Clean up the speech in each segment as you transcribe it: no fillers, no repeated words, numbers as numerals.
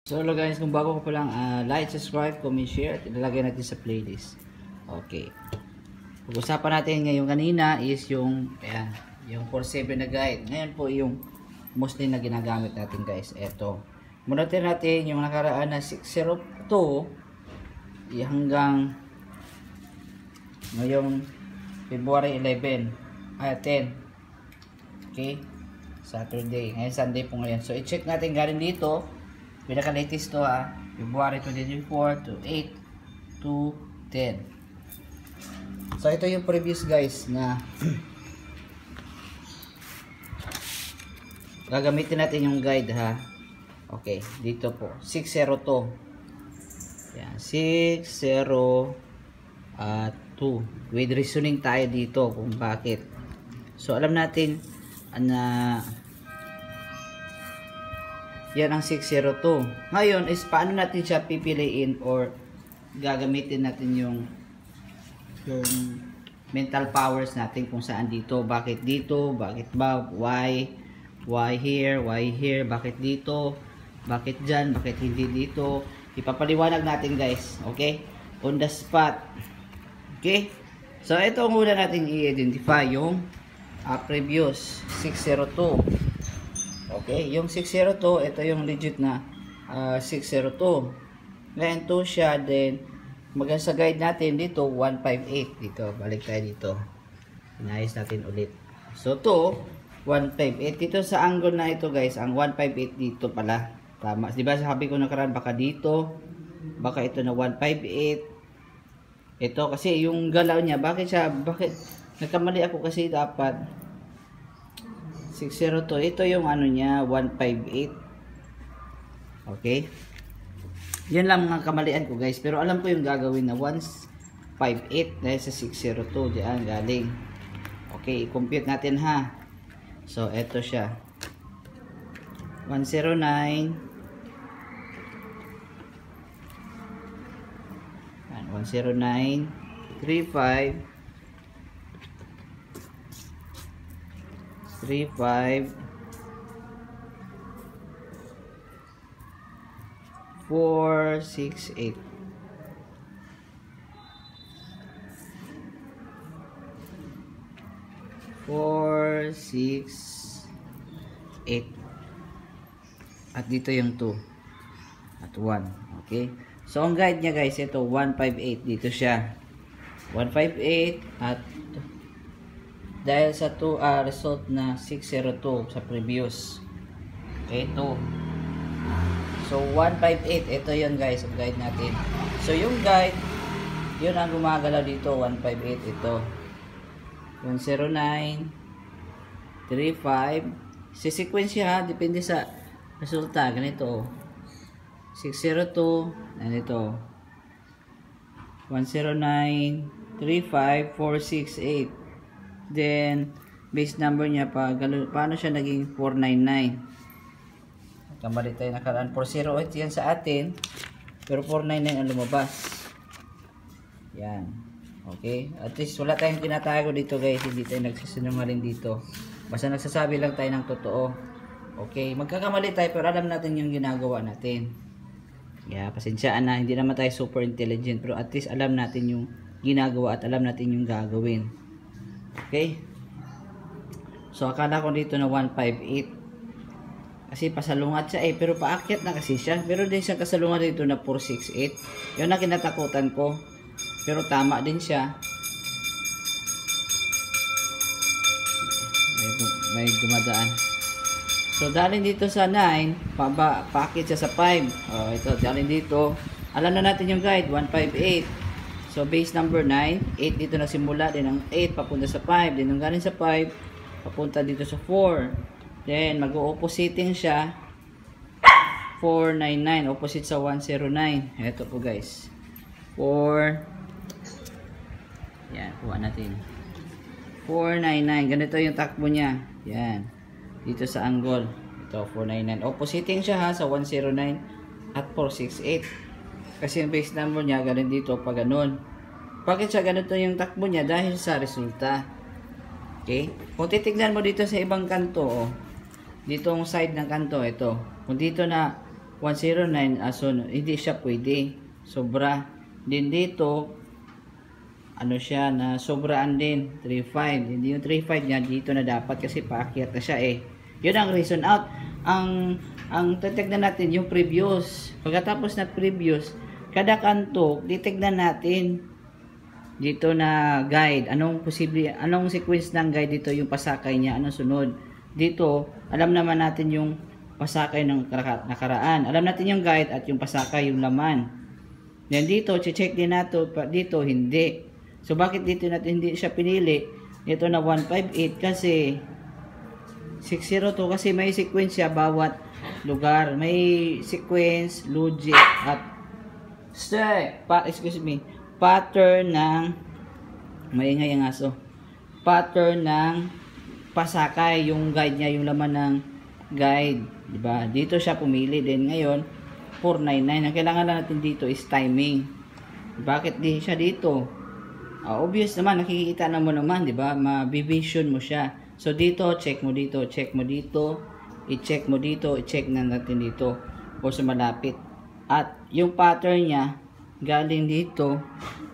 So hello guys, kung bago ko pa lang, like, subscribe, comment, share at ilalagay natin sa playlist. Okay. Pag-usapan natin ngayon kanina is yung ayan, yung 47 na guide. Ngayon po yung mostly na ginagamit natin guys. Ito. Muna natin yung nakaraan na 602 hanggang ngayong February 11 10. Okay? Saturday. Ngayon Sunday po ngayon. So i-check natin galing dito. Pinaka-latest to February 24 to 8 to 10. So ito yung previous guys na gagamitin natin yung guide Okay, dito po 602. Yan, 602 with reasoning tayo dito kung bakit. So alam natin na yan ang 602. Ngayon is paano natin siya pipiliin or gagamitin natin yung mental powers natin kung saan dito, bakit dito, bakit ba, why here, bakit dito, bakit dyan, bakit hindi dito. Ipapaliwanag natin guys, okay? On the spot. Okay? So ito ang muna natin i-identify yung previous 602. Okay, yung 602, ito yung legit na 602. Ngayon 2 siya, then maganda sa guide natin dito 158 dito. Balik tayo dito. Inayos natin ulit. So 2 158 dito sa angle na ito guys, ang 158 dito pala. Tama. 'Di ba sabi ko nakaraan baka dito, baka ito na 158. Ito kasi yung galaw niya, bakit nagkamali ako kasi dapat 602. Ito yung ano niya, 158. Okay? Yan lang mga kamalian ko guys. Pero alam ko yung gagawin na 158 dahil sa 602. Diyan galing. Okay, i-compute natin So, ito siya. 109. 109. 35. 35 468 468 at dito yung 2 at 1. Okay, so ang guide niya guys, ito 158 dito siya 158 at dahil sa result na 602 sa previous. Okay, 2. So 158, ito yun guys, ang guide natin. So yung guide, yun ang gumagalaw dito, 158 ito. 109 35. Si-sequence siya depende sa resulta. Ganito 602, ganito 109 35 468. Then, base number niya, paano siya naging 499? Kamali tayo nakaraan. 408 yan sa atin. Pero 499 ang lumabas. Yan. Okay. At least wala tayong tinatago dito guys. Hindi tayo nagsisinungaling dito. Basta nagsasabi lang tayo ng totoo. Okay. Magkakamali tayo pero alam natin yung ginagawa natin. Yeah, pasensyaan na. Hindi naman tayo super intelligent. Pero at least alam natin yung ginagawa at alam natin yung gagawin. Okay. So akala ko dito na 158. Kasi pasalungat siya pero paakyat na kasi siya. Pero din siya kasalungat dito na 468. Yun na kinatakutan ko. Pero tama din siya. May dumadaan. So dahil dito sa 9, paakyat siya sa 5. Ito dahil dito. Alam na natin yung guide 158. So, base number 9, 8 dito na simula, din ang 8 papunta sa 5, din ang galing sa 5, papunta dito sa 4. Then, mag-o-oppositing siya, 499, opposite sa 109. Ito po guys, 4, yan, kuha natin, 499, ganito yung takbo niya, yan, dito sa angle, ito, 499, oppositing siya sa 109 at 468. Kasi yung base number niya, ganun dito, pag ganun. Bakit siya ganito yung takbo niya? Dahil sa resulta. Okay? Kung titignan mo dito sa ibang kanto, dito ang side ng kanto, ito. Kung dito na 109, so hindi siya pwede. Sobra. Din dito, ano siya, na sobraan din, 3.5. Hindi yung 3.5 niya, dito na dapat kasi paakyat na siya eh. Yun ang reason out. Ang titignan natin yung previous. Pagkatapos na previous, kada kanto, titignan natin dito na guide. Anong sequence ng guide dito, yung pasakay niya, anong sunod. Dito, alam naman natin yung pasakay ng nakaraan. Alam natin yung guide at yung pasakay, yung laman. Then dito, check din natin, dito hindi. So bakit dito natin hindi siya pinili? Dito na 158 kasi 602 kasi may sequence siya bawat lugar. May sequence, logic at pattern ng maingay ang aso. Pattern ng pasakay, yung guide niya, yung laman ng guide, di ba? Dito siya pumili din ngayon 499. Ang kailangan lang natin dito is timing. Bakit din siya dito? Obvious naman, nakikita na mo naman, di ba? Mabivision mo siya. So dito, check mo dito, check mo dito, i-check mo dito, i-check na natin dito o sa malapit. At yung pattern niya galing dito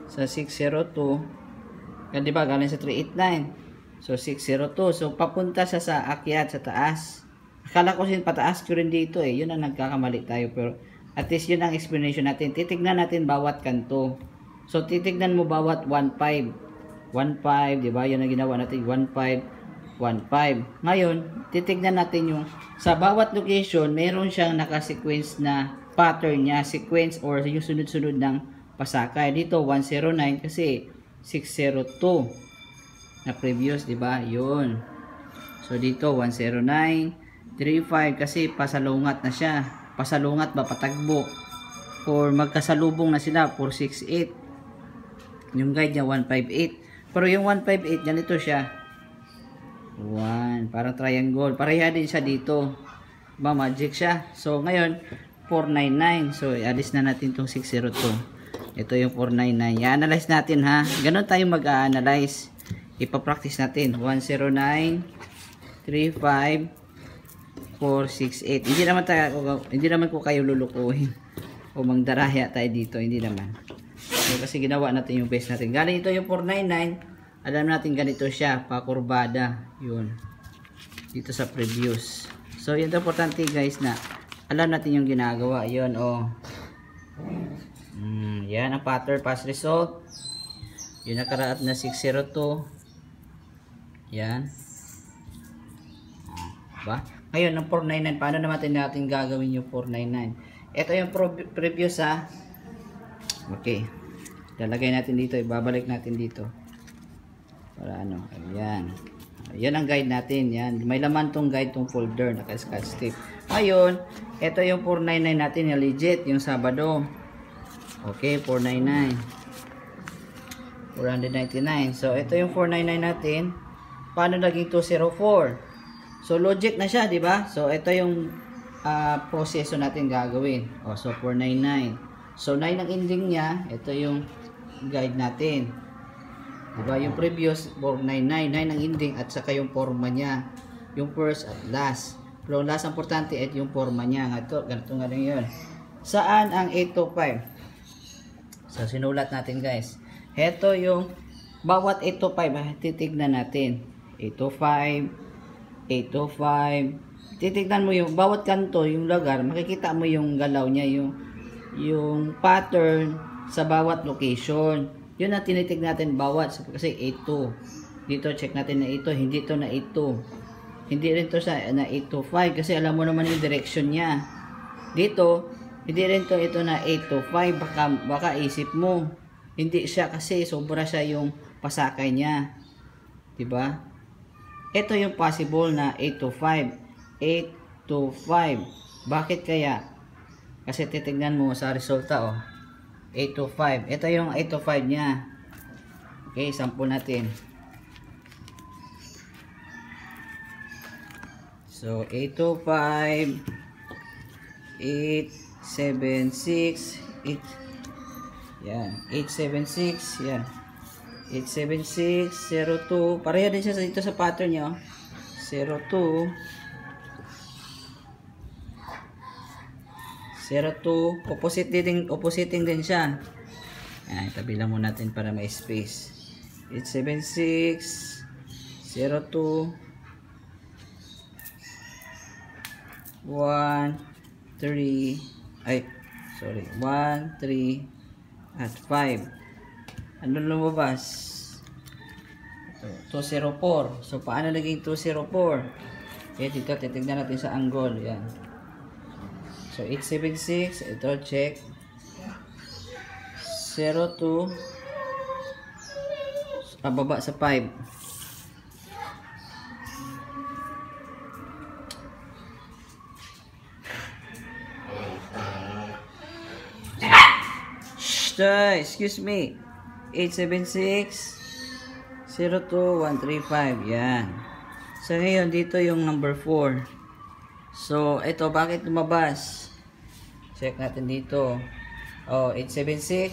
sa 602. Di ba? Galing sa 389. So 602. So papunta siya sa akyat sa taas. Akala ko sin pataas ko rin dito eh. Yun ang nagkakamali tayo, pero at least yun ang explanation natin. Titignan natin bawat kanto. So titignan mo bawat 15. 15, di ba? Yun ang ginawa natin, 15, 15. Ngayon, titignan natin yung sa bawat location, meron siyang naka-sequence na pattern niya, sequence or yung sunod-sunod ng pasakay. Dito 109 kasi 602 na previous, di ba? Yun. So dito 109, 35 kasi pasalungat na siya. Pasalungat ba, patagbo, or magkasalubong na sila, 468. Yung guide niya 158, pero yung 158 ganito siya, 1, parang triangle, pareha din siya dito, ba, magic siya. So ngayon 499, so alis na natin tong 602. Ito yung 499, i-analyze natin ha, ganun tayo mag-a-analyze, ipapractice natin. 109, 35, 468. Hindi naman ko kayo lulukuhin o mangdaraya tayo dito, hindi naman. So, kasi ginawa natin yung base natin. Galing ito yung 499, alam natin ganito siya, pakurbada. Yun. Dito sa previous. So, yun importante guys na alam natin yung ginagawa. Yun, oh. Yan ang pattern past result. Yun nakaraat na 602. Yan. Diba? Ngayon, ang 499, paano natin gagawin yung 499? Ito yung previous ha. Okay. Lalagay natin dito, ibabalik natin dito. Para ano, ayan. Yan ang guide natin, yan. May laman tong guide, tong folder, naka-scotch tape. Ngayon, ito yung 499 natin, yung legit, yung Sabado. Okay, 499. 499. So, ito yung 499 natin. Paano naging 204? So, logic na siya, di ba? So, ito yung proseso natin gagawin. So, 499. So, 9 ang ending niya. Ito yung guide natin. Di ba? Yung previous, 499. 9 ang ending at saka yung forma niya. Yung first at last. Pero last, importante at yung forma niya. Ganito nga rin yun. Saan ang 825? So, sinulat natin guys. Ito yung bawat 825. Titignan natin. 825. 805. Titignan mo yung bawat kanto, yung lugar, makikita mo yung galaw niya, yung pattern sa bawat location. Yun ang tinitignan natin bawat, kasi 82. Dito check natin na ito, hindi ito na 82. Hindi rin to sa na 825 kasi alam mo naman yung direction niya. Dito, hindi rin to ito na 825, baka isip mo. Hindi siya kasi sobra siya yung pasakay niya. 'Di ba? Ito yung possible na 825. 825. Bakit kaya? Kasi titignan mo sa resulta, oh. 825. Ito yung 825 niya. Okay, sample natin. So, 825, 876, 8, yan, 876, yan. 87602, pareho din siya dito sa pattern niya, 02 02, oppositing din siya. Ayan, tabi lang muna natin para may space. 876 02 1 3 1 3 at 5. Ano lumabas? Ito, 204. So paano naging 204? Okay, dito titignan natin sa angle. Yan. So 876, ito check. 02 pababa sa 5. Excuse me. 876 02135. Yan. So ngayon dito yung number 4. So ito bakit lumabas? Check natin dito. Oh, 876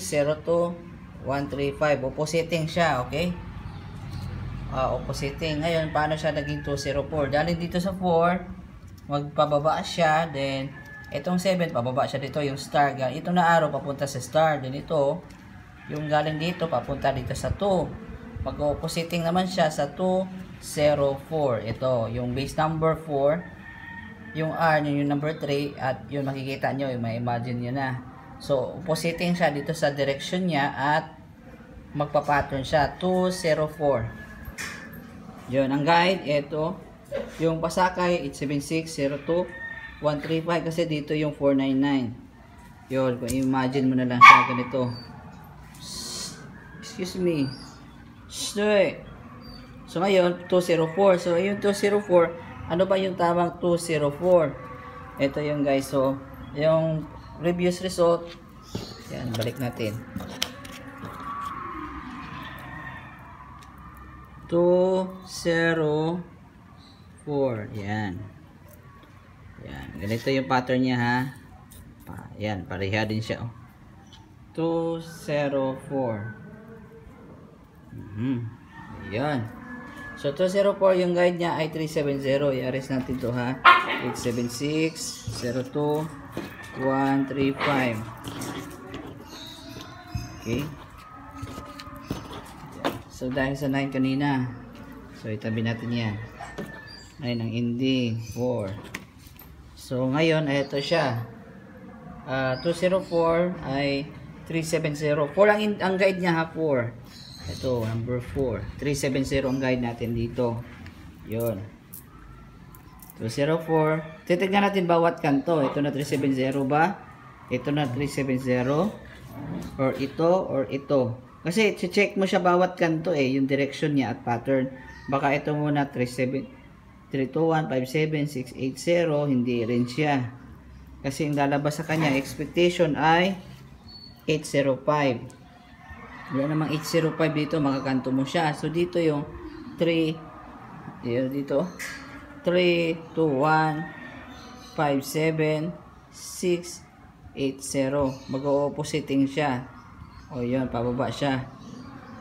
02135. Oppositing siya, okay? Oppositing. Ngayon paano siya naging 204? Dahil dito sa 4, magpababa siya, then itong 7, pababa siya dito, yung star. Ito na arrow, papunta sa star. Then ito, yung galing dito, papunta dito sa 2. Mag-oppositing naman siya sa 204. Ito, yung base number 4, yung R, yung number 3, at yung makikita nyo, yung ma-imagine nyo na. So, oppositing siya dito sa direction niya, at magpa-pattern siya, 204. Yun, ang guide, ito, yung pasakay, 87602 135 kasi dito yung 499. Yun, kung imagine mo na lang siya ganito. Excuse me. So ngayon 204. So yung 204, ano ba yung tamang 204? Ito yung guys. So yung previous result, yan, balik natin. 204. Yan. Yan, ganito yung pattern niya ha. Yan, pareha din siya. 204. Yan. So 204 yung guide niya ay 370. I-arrest natin to ha. 876 02 135. Okay. So dahil sa 9 kanina, so itabi natin yan. 9 ang ending 4. So ngayon, ito siya. 204 ay 370. 4 ang guide niya ha, 4. Ito, number 4. 370 ang guide natin dito. Yun. 204. Titignan natin bawat kanto. Ito na 370 ba? Ito na 370. Or ito. Kasi check mo siya bawat kanto yung direction niya at pattern. Baka ito muna 321, 57, 680, hindi rin siya. Kasi ang lalabas sa kanya, expectation ay 805. Wala namang 805 dito, makakanto mo siya. So dito yung 3, dito, 3, 2, 1, 5, 7, 6, 8, 0. Mag-o-oppositing siya. O yun, pababa siya.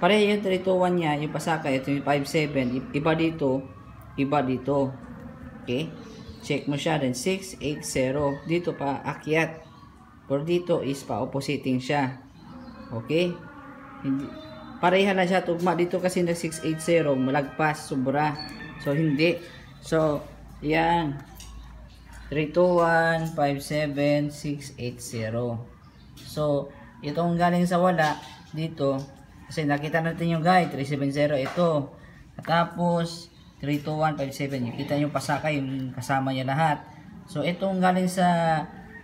Pareho yung 321 niya, yung pasaka, ito yung 57, iba dito. Iba dito. Okay? Check mo siya. Then 680. Dito pa akyat. Or dito is pa oppositing siya. Okay? Hindi, pareha na siya tugma. Dito kasi na 680. Malagpas. Sobra. So hindi. So yan. 321 57 680. So itong galing sa wala dito. Kasi nakita natin yung guide. 370 ito. Tapos 32157, kita yung pasaka, yung kasama niya lahat. So itong galing sa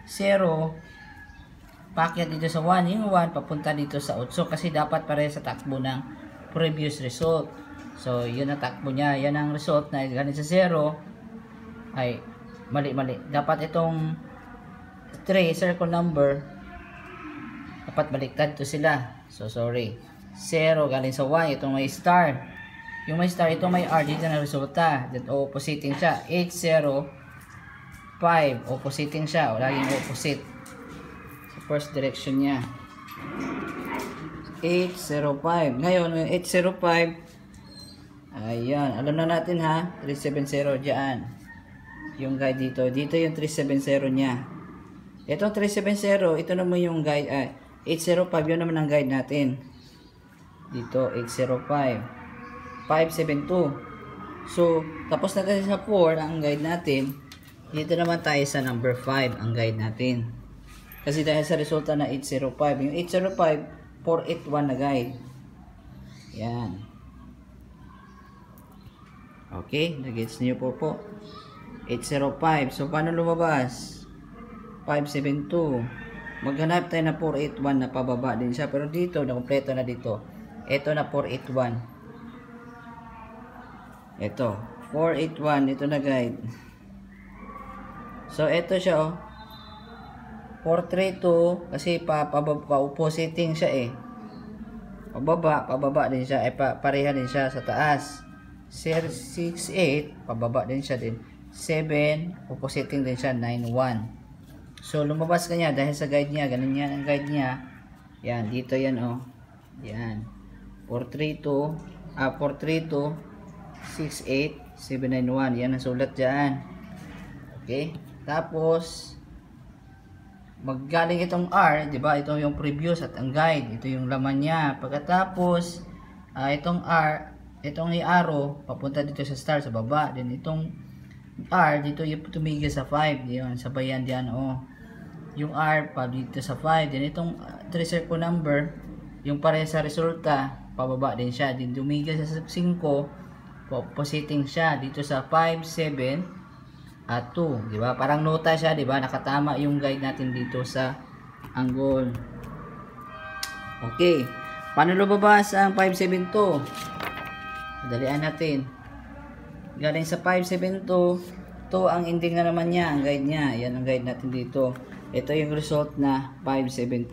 0, paakyat dito sa 1, yung 1 papunta dito sa 8 kasi dapat pareho sa takbo ng previous result. So yun ang takbo niya, yan ang result na galing sa 0 ay mali. Dapat itong 3 circle number dapat baliktad to sila. So sorry, 0 galing sa 1, itong may star. Yung may star, ito may R dito na resulta. Then oppositing siya. 805. Oppositing siya. O laging opposite. Sa first direction niya. 805. Ngayon, 805. Ayan. Alam na natin ha. 370 dyan. Yung guide dito. Dito yung 370 niya. Itong 370, ito naman yung guide, 805, yun naman ang guide natin. Dito, 805. 572. So, tapos na tayo sa 4, ang guide natin. Dito naman tayo sa number 5, ang guide natin. Kasi dahil sa resulta na 805, yung 805, 481 na guide. Yan. Okay, nag-gets niyo po. 805. So, paano lumabas? 572. Maghanap tayo na 481 na pababa din siya. Pero dito, nakompleto na dito. Ito na 481. Ito. 481. Ito na guide. So, ito siya oh. 432. Kasi pa-oppositing siya eh. Pababa din siya. Pareha din siya sa taas. 68. Pababa din siya din. 7. Oppositing din siya. 91. So, lumabas ka niya dahil sa guide niya. Ganun yan ang guide niya. Yan. Dito yan oh. Yan. 432. 432. 68. 791. Yan ang sulat dyan. Okay. Tapos, maggaling itong R, di ba? Ito yung previous at ang guide. Ito yung laman niya. Pagkatapos, itong R, itong arrow, papunta dito sa star, sa baba. Then itong R, dito yung tumigil sa 5. Yun, sabayan diyan, oh. Yung R, pa dito sa 5. Then itong 3 circle number, yung pare sa resulta, pababa din siya. Then tumigil sa 5, positing siya dito sa 5, 7, at 2, di ba? Parang nota siya, di ba? Nakatama yung guide natin dito sa angle. Okay. Paano lumabas ang 572? Madalian natin. Galing sa 572, 2 ang ending na naman niya, ang guide niya. Yan ang guide natin dito. Ito yung result na 572.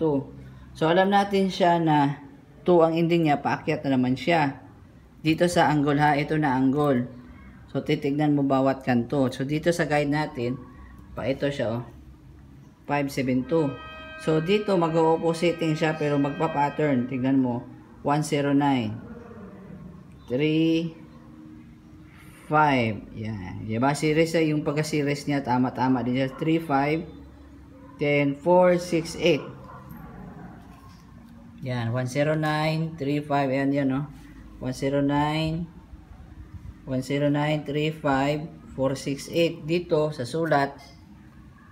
So, alam natin siya na 2 ang ending niya, paakyat na naman siya. Dito sa angle ha, ito na angle. So, titignan mo bawat kanto. So, dito sa guide natin, ito siya, oh. 572. So, dito, mag-oppositing siya, pero magpa-pattern. Tignan mo. 109. 3, 5. Yan. Diba? Series yung pagka-series niya. Tama-tama din siya. 3, 5. 10, 4, 6, 8. Yan. 109, 3, 5. Yan, yan, oh. 109. 10935 468 dito sa sulat.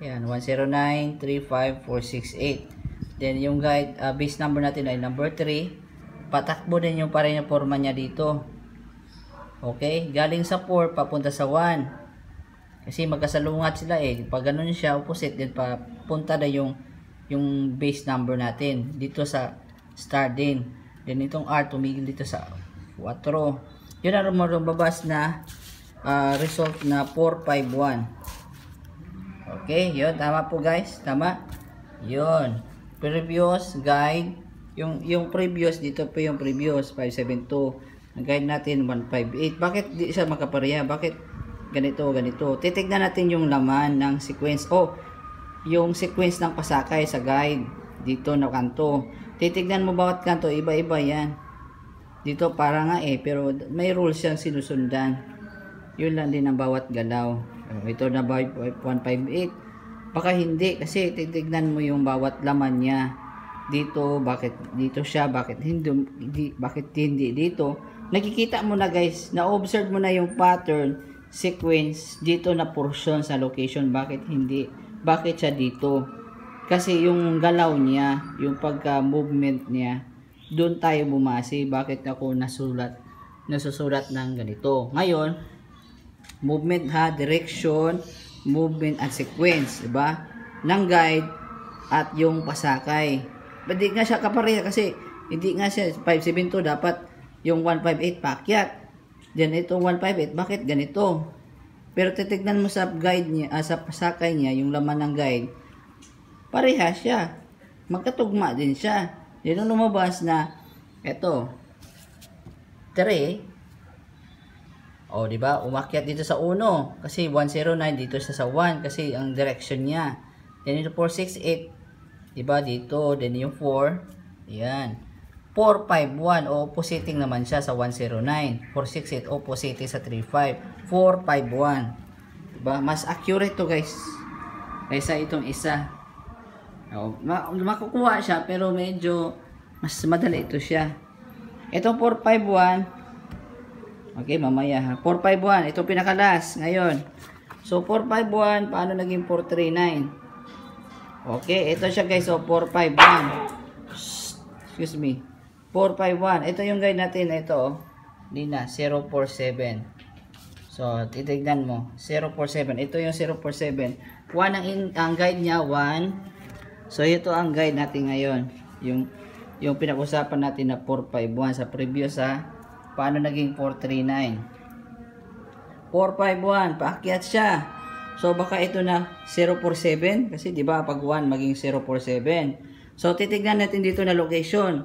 Yan, 10935 468. Then yung guide base number natin ay number 3. Patakbo din yung pareho forma niya dito. Okay, galing sa 4 papunta sa 1. Kasi magkasalungat sila eh. Pag ganun siya opposite din papunta na yung base number natin dito sa star din. Then itong R tumigil dito sa 4. Yun ang lumabas na result na 451. Okay, yun. Tama po guys. Tama. Yun. Previous guide. Yung previous, dito po yung previous 572. Ang guide natin 158. Bakit di siya makapareha? Bakit ganito, ganito? Titignan natin yung laman ng sequence. Oh, yung sequence ng pasakay sa guide. Dito na kanto. Titignan mo bawat kanto. Iba-iba yan. Dito para nga eh, pero may rules siyang sinusundan. Yun lang din ang bawat galaw. Ito na ba 158? Baka hindi, kasi titignan mo yung bawat laman niya. Dito, bakit dito siya, bakit hindi dito. Nakikita mo na guys, na-observe mo na yung pattern, sequence, dito na portion sa location. Bakit hindi? Bakit siya dito? Kasi yung galaw niya, yung pagka-movement niya, doon tayo bumase. Bakit ako nasusulat ng ganito? Ngayon, movement ha, direction, movement at sequence, diba? Ng guide at yung pasakay. Hindi nga siya kapareha kasi hindi nga siya 572, dapat yung 158 paakyat. Then itong 158, bakit ganito? Pero titignan mo sa guide niya, sa pasakay niya, yung laman ng guide, pareha siya. Magkatugma din siya. Yun ang lumabas na eto 3. O di ba? Umakyat dito sa 1 kasi 109 dito sa 1 kasi ang direction niya. Then ito 468, di ba? Dito, then yung 4. Ayan. 451 oppositing naman siya sa 109. 468 oppositing sa 35. 451. Di ba? Mas accurate to guys kaysa itong isa. Oh, makukuha siya pero medyo mas madali ito siya. Ito 451. Okay, mamaya ha. 451, ito pinakalas ngayon. So 451, paano naging 439? Okay, ito siya guys. So 451. Excuse me. 451. Ito yung guide natin. Ito, Lina, 047. So, titignan mo. 047. Ito yung 047. 1 ang guide niya, 1. So, ito ang guide natin ngayon. Yung pinag-usapan natin na 451 sa previous ha. Paano naging 439? 451, paakyat siya. So, baka ito na 047. Kasi, di ba, pag 1 maging 047. So, titignan natin dito na location.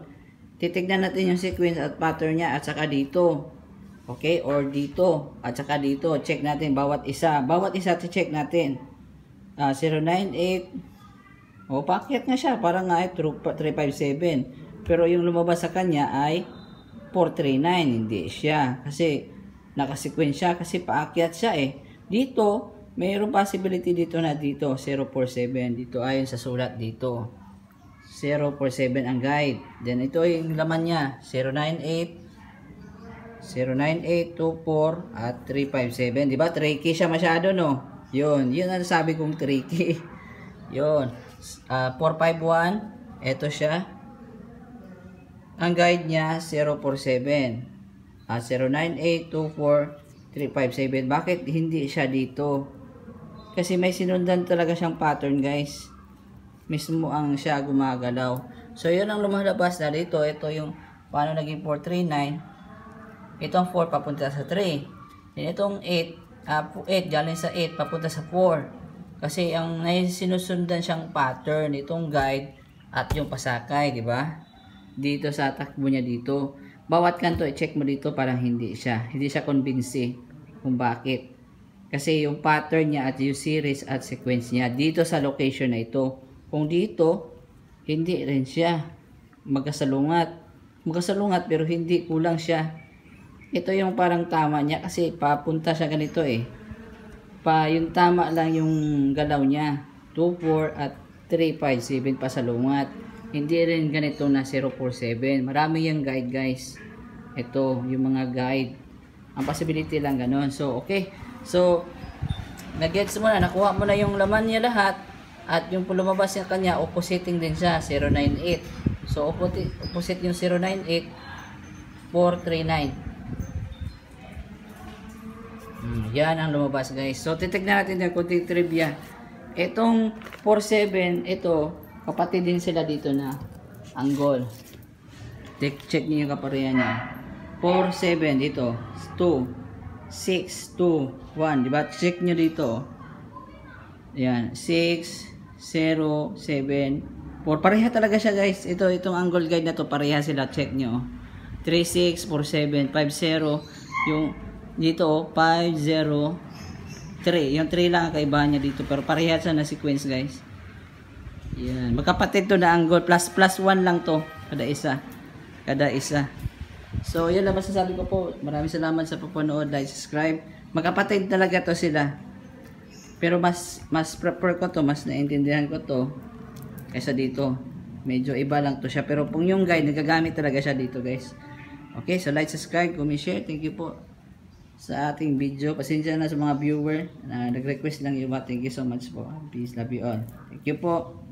Titignan natin yung sequence at pattern niya at saka dito. Okay? Or dito. At saka dito. Check natin bawat isa. Bawat isa check natin. 098. O, paakyat nga siya. Parang nga ay 357. Pero yung lumabas sa kanya ay 439. Hindi siya. Kasi nakasequence siya. Kasi paakyat siya eh. Dito, mayroong possibility dito na dito. 047. Dito ayon sa sulat dito. 047 ang guide. Then ito yung laman niya. 098. 09824 at 357. Diba? Tricky siya masyado, no? Yun ang sabi kong tricky. Yun. 451. Ito siya. Ang guide niya, 047. 09824 357. Bakit hindi siya dito? Kasi may sinundan talaga siyang pattern, guys. Mismo ang siya gumagalaw. So, yun ang lumalabas na dito. Ito yung paano naging 439. Itong 4 papunta sa 3. Then itong 8 galing sa 8 papunta sa 4. Kasi ang sinusundan siyang pattern, itong guide at yung pasakay, di ba? Dito sa takbo niya dito. Bawat kanto i-check mo dito parang hindi siya convince kung bakit. Kasi yung pattern niya at yung series at sequence niya dito sa location na ito. Kung dito, hindi rin siya magkasalungat pero hindi, kulang siya. Ito yung parang tama niya kasi papunta siya ganito eh. Yung tama lang yung galaw niya. 24 at 357 pasalungat. Hindi rin ganito na 047. Marami yung guide, guys. Ito yung mga guide. Ang possibility lang ganon. So okay. So nag-gets mo na, nakuha mo na yung laman niya lahat. At yung lumabas yung kanya, oppositing din siya, 098. So, opposite yung 098, 439. Yan ang lumabas, guys. So, titignan natin yung kunting trivia. Itong 47, ito, kapatid din sila dito na angle. Check niyo yung kaparehan niya. 47, dito, 2, 6, 2, 1. Diba? Check niyo dito. Yan, 6, 0, 7, 4. Pareha talaga siya, guys. Itong angle guide na to, pareha sila. Check nyo. 3, 6, 4, 7, 5, 0. Yung dito, 5, 0, 3. Yung 3 lang ang kaibahan niya dito. Pero pareha siya na sequence, guys. Yan. Magkapatid to na angle. Plus 1 lang to. Kada isa. So, yan lang masasabi ko po. Maraming salamat sa papanood. Like, subscribe. Magkapatid talaga to sila. Pero mas prefer ko to, mas naintindihan ko to kaysa dito. Medyo iba lang to siya. Pero kung yung guide, nagagamit talaga siya dito, guys. Okay, so like, subscribe, comment, share. Thank you po sa ating video. Pasensya na sa mga viewer na nag-request lang iba. Thank you so much po. Peace, love you all. Thank you po.